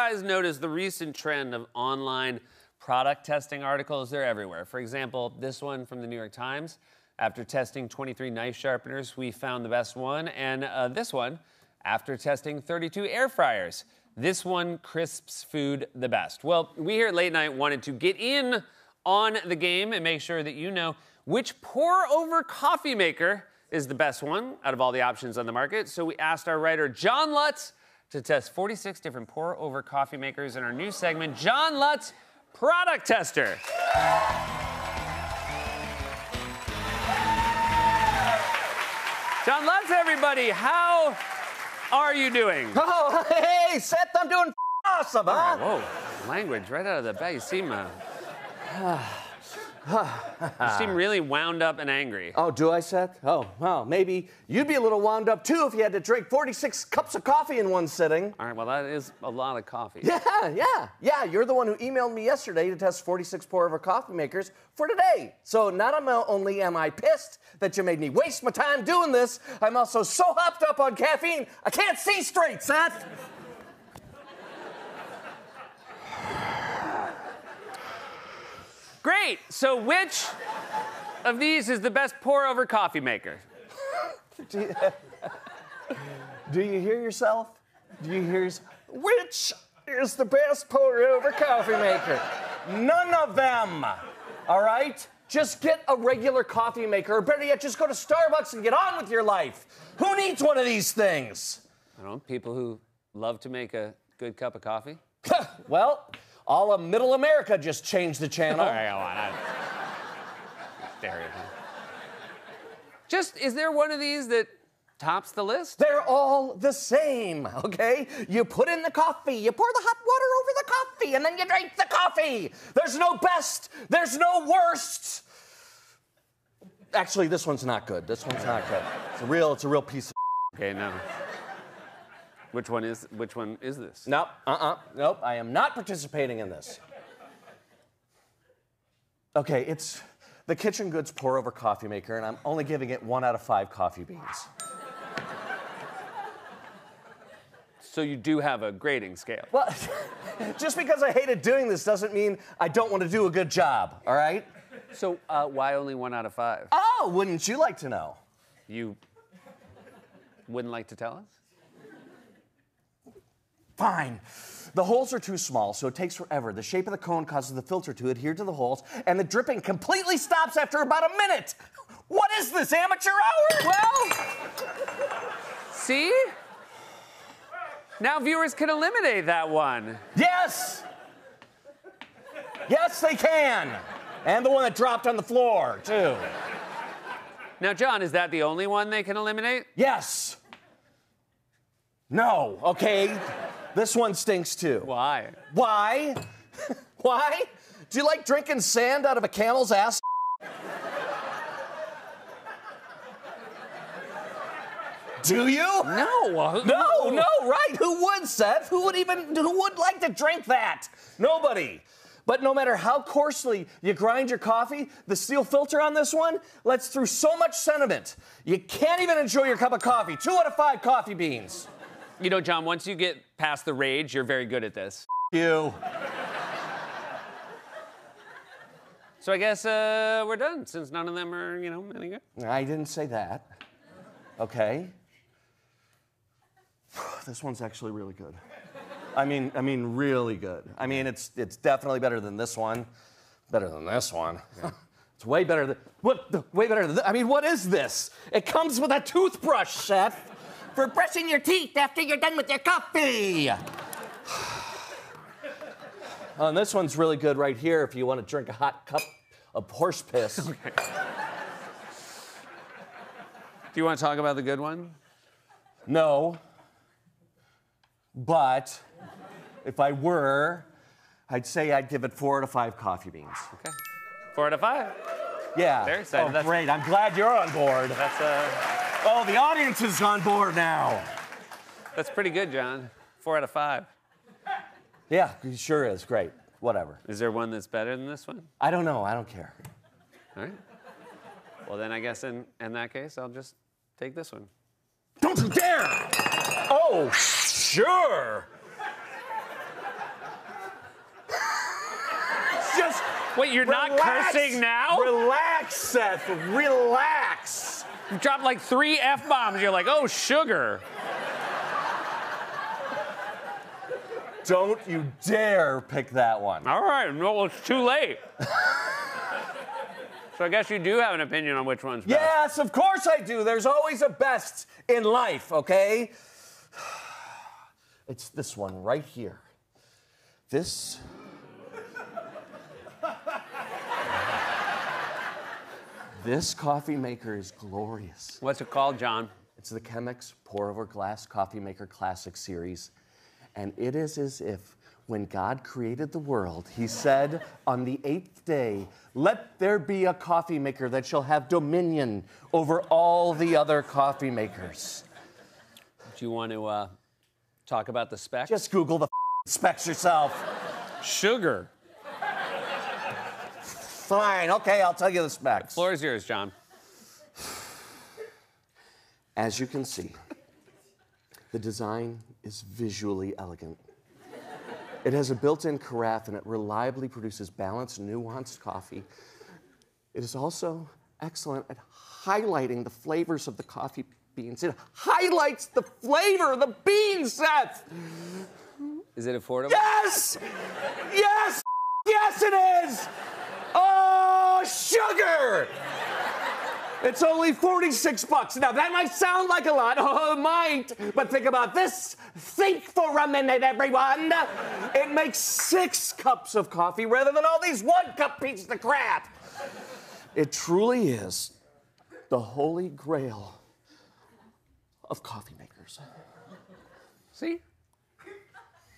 guys noticed the recent trend of online product testing articles? They're everywhere. For example, this one from the New York Times. After testing 23 knife sharpeners, we found the best one. And this one, after testing 32 air fryers, this one crisps food the best. Well, we here at Late Night wanted to get in on the game and make sure that you know which pour-over coffee maker is the best one out of all the options on the market. So we asked our writer, John Lutz, to test 46 different pour-over coffee makers in our new segment, John Lutz Product Tester. John Lutz, everybody, how are you doing? Oh, hey, Seth, I'm doing awesome, huh? Whoa, language right out of the bag. You seem really wound up and angry. Oh, do I, Seth? Oh, well, maybe you'd be a little wound up, too, if you had to drink 46 cups of coffee in one sitting. All right, well, that is a lot of coffee. Yeah, you're the one who emailed me yesterday to test 46 pour-over coffee makers for today. So not only am I pissed that you made me waste my time doing this, I'm also so hopped up on caffeine, I can't see straight, Seth. Great. So which of these is the best pour-over coffee maker? Do you hear yourself? Do you hear yourself? Which is the best pour-over coffee maker? None of them. All right? Just get a regular coffee maker, or better yet, just go to Starbucks and get on with your life. Who needs one of these things? I don't know, people who love to make a good cup of coffee? Well, all of Middle America just changed the channel. All right, go on. Just, is there one of these that tops the list? They're all the same, okay? You put in the coffee, you pour the hot water over the coffee, and then you drink the coffee. There's no best, there's no worst. Actually, this one's not good. This one's not good. It's a real piece of Okay, no. Which one is this? Nope, nope, I am not participating in this. Okay, it's the Kitchen Goods pour-over coffee maker, and I'm only giving it 1 out of 5 coffee beans. So you do have a grading scale. Well, just because I hated doing this doesn't mean I don't want to do a good job, all right? So why only 1 out of 5? Oh, wouldn't you like to know? You wouldn't like to tell us? Fine. The holes are too small, so it takes forever. The shape of the cone causes the filter to adhere to the holes, and the dripping completely stops after about a minute. What is this, amateur hour? Well, see? Now viewers can eliminate that one. Yes! Yes, they can. And the one that dropped on the floor, too. Now, John, is that the only one they can eliminate? Yes. No, okay. This one stinks, too. Why? Why? Why? Do you like drinking sand out of a camel's ass? Do you? No. No, right. Who would, Seth? Who would like to drink that? Nobody. But no matter how coarsely you grind your coffee, the steel filter on this one lets through so much sediment. You can't even enjoy your cup of coffee. 2 out of 5 coffee beans. You know, John, once you get past the rage, you're very good at this. You. So I guess we're done, since none of them are, any good. I didn't say that. Okay. This one's actually really good. I mean, really good. I mean, it's definitely better than this one. Better than this one. Yeah. It's way better than way better than this. I mean, what is this? It comes with a toothbrush, Seth, for brushing your teeth after you're done with your coffee. And this one's really good right here if you want to drink a hot cup of horse piss. Okay. Do you want to talk about the good one? No. But if I were, I'd say I'd give it 4 out of 5 coffee beans. Okay. 4 out of 5. Yeah. Very excited. Oh, great. I'm glad you're on board. Oh, the audience is on board now. That's pretty good, John. 4 out of 5. Yeah, it sure is. Great. Whatever. Is there one that's better than this one? I don't know. I don't care. All right. Well, then I guess in that case, I'll just take this one. Don't you dare! Oh, sure. Wait, you're not cursing now? Relax, Seth. Relax. You dropped like 3 F-bombs. You're like, oh, sugar. Don't you dare pick that one. All right, no, it's too late. So I guess you do have an opinion on which one's best. Yes, of course I do. There's always a best in life, okay? It's this one right here. This. This coffee maker is glorious. What's it called, John? It's the Chemex Pour Over Glass Coffee Maker Classic Series. And it is as if when God created the world, he said on the 8th day, let there be a coffee maker that shall have dominion over all the other coffee makers. Do you want to talk about the specs? Just Google the specs yourself. Sugar. Fine, okay, I'll tell you the specs. Floor is yours, John. As you can see, the design is visually elegant. It has a built-in carafe and it reliably produces balanced, nuanced coffee. It is also excellent at highlighting the flavors of the coffee beans. It highlights the flavor of the beans, Seth! Is it affordable? Yes! Yes! Yes, it is! Oh, sugar! It's only $46. Now, that might sound like a lot. Oh, it might. But think about this. Think for a minute, everyone. It makes 6 cups of coffee rather than all these 1-cup pieces of crap. It truly is the holy grail of coffee makers. See?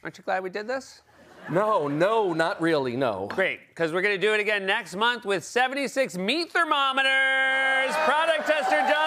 Aren't you glad we did this? No, not really, no. Great, because we're going to do it again next month with 76 meat thermometers. Product tester John